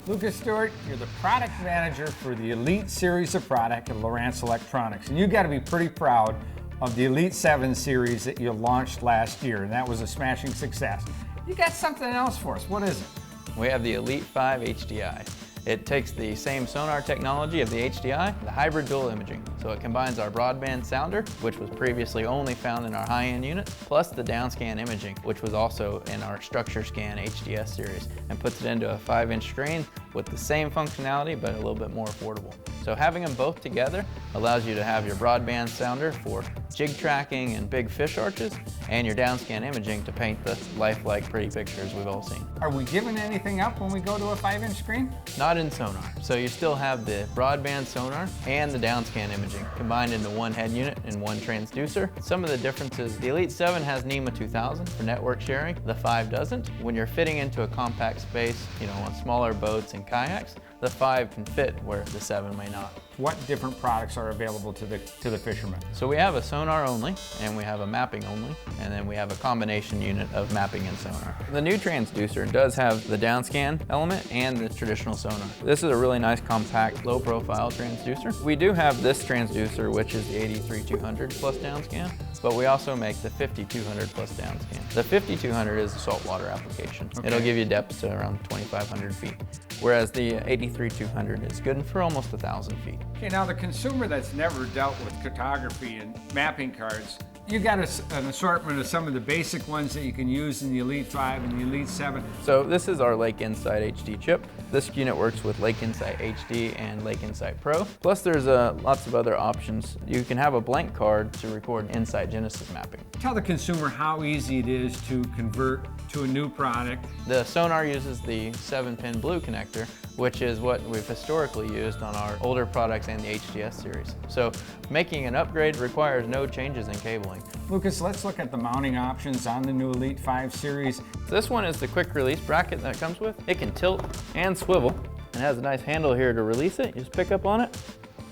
Lucas Stewart, you're the product manager for the Elite series of product at Lowrance Electronics, and you got to be pretty proud of the Elite-7 series that you launched last year, and that was a smashing success. You got something else for us. What is it? We have the Elite-5 HDI. It takes the same sonar technology of the HDI, the hybrid dual imaging. So it combines our broadband sounder, which was previously only found in our high-end units, plus the downscan imaging, which was also in our Structure Scan HDS series, and puts it into a 5-inch screen with the same functionality, but a little bit more affordable. So having them both together allows you to have your broadband sounder for jig tracking and big fish arches, and your downscan imaging to paint the lifelike pretty pictures we've all seen. Are we giving anything up when we go to a 5-inch screen? Not in sonar. So you still have the broadband sonar and the downscan imaging combined into one head unit and one transducer. Some of the differences, the Elite-7 has NEMA 2000 for network sharing, the 5 doesn't. When you're fitting into a compact space, on smaller boats and kayaks, the 5 can fit where the 7 may not. What different products are available to the fishermen? So we have a sonar only, and we have a mapping only, and then we have a combination unit of mapping and sonar. The new transducer does have the downscan element and the traditional sonar. This is a really nice, compact, low-profile transducer. We do have this transducer, which is the 83-200 plus downscan, but we also make the 5200 plus downscan. The 5200 is a saltwater application. Okay. It'll give you depths to around 2,500 feet, whereas the 83-200 is good for almost 1,000 feet. Okay, now the consumer that's never dealt with cartography and mapping cards, you got an assortment of some of the basic ones that you can use in the Elite-5 and the Elite-7. So this is our Lake Insight HD chip. This unit works with Lake Insight HD and Lake Insight Pro. Plus there's lots of other options. You can have a blank card to record Insight Genesis mapping. Tell the consumer how easy it is to convert to a new product. The sonar uses the 7-pin blue connector, which is what we've historically used on our older products and the HDS series. So making an upgrade requires no changes in cabling. Lucas, let's look at the mounting options on the new Elite-5 series. This one is the quick release bracket that it comes with. It can tilt and swivel and has a nice handle here to release it. You just pick up on it,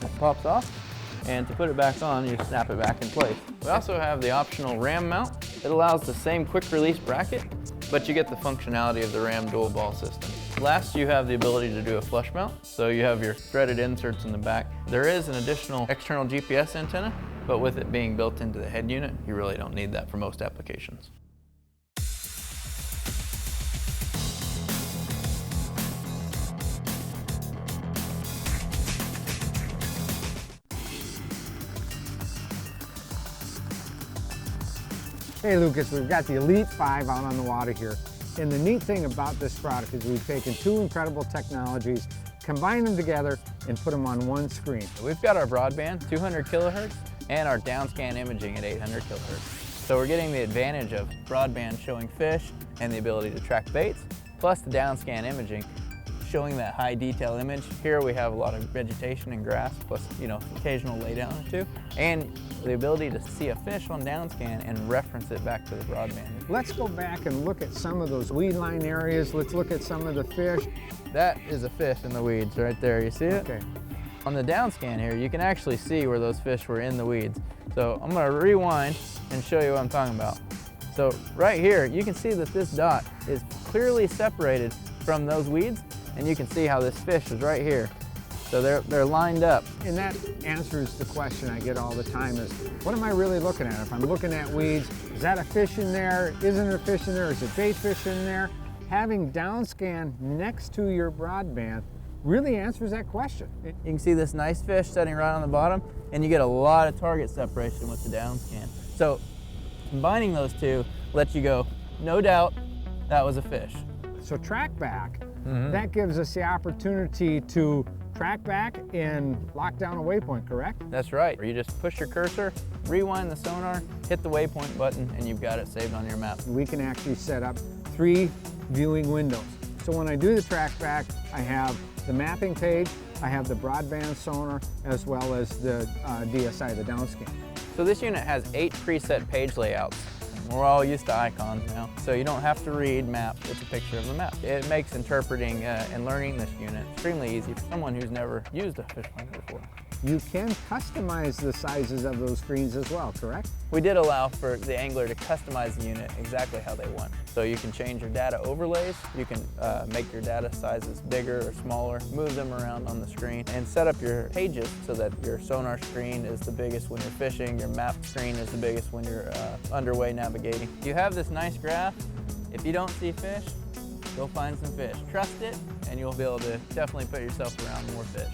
it pops off, and to put it back on, you snap it back in place. We also have the optional RAM mount. It allows the same quick release bracket, but you get the functionality of the RAM dual ball system. Last, you have the ability to do a flush mount, so you have your threaded inserts in the back. There is an additional external GPS antenna, but with it being built into the head unit, you really don't need that for most applications. Hey Lucas, we've got the Elite-5 out on the water here. And the neat thing about this product is we've taken two incredible technologies, combined them together, and put them on one screen. We've got our broadband, 200 kilohertz, and our downscan imaging at 800 kilohertz. So we're getting the advantage of broadband showing fish and the ability to track baits, plus the downscan imaging showing that high detail image. Here we have a lot of vegetation and grass, plus occasional laydown or two, and the ability to see a fish on downscan and reference it back to the broadband. Let's go back and look at some of those weed line areas. Let's look at some of the fish. That is a fish in the weeds right there, you see it? Okay. On the downscan here, you can actually see where those fish were in the weeds. So I'm gonna rewind and show you what I'm talking about. So right here, you can see that this dot is clearly separated from those weeds, and you can see how this fish is right here. So they're lined up. And that answers the question I get all the time is, what am I really looking at? If I'm looking at weeds, is that a fish in there? Isn't there a fish in there? Is it bait fish in there? Having downscan next to your broadband really answers that question. You can see this nice fish sitting right on the bottom, and you get a lot of target separation with the downscan. So combining those two lets you go, no doubt, that was a fish. So track back, that gives us the opportunity to track back and lock down a waypoint, correct? That's right. You just push your cursor, rewind the sonar, hit the waypoint button, and you've got it saved on your map. We can actually set up 3 viewing windows. So when I do the track back, I have the mapping page, I have the broadband sonar, as well as the DSI, the downscan. So this unit has 8 preset page layouts. We're all used to icons now, so you don't have to read map, it's a picture of the map. It makes interpreting and learning this unit extremely easy for someone who's never used a Fishfinder before. You can customize the sizes of those screens as well, correct? We did allow for the angler to customize the unit exactly how they want. So you can change your data overlays, you can make your data sizes bigger or smaller, move them around on the screen, and set up your pages so that your sonar screen is the biggest when you're fishing, your map screen is the biggest when you're underway navigating. You have this nice graph. If you don't see fish, go find some fish. Trust it, and you'll be able to definitely put yourself around more fish.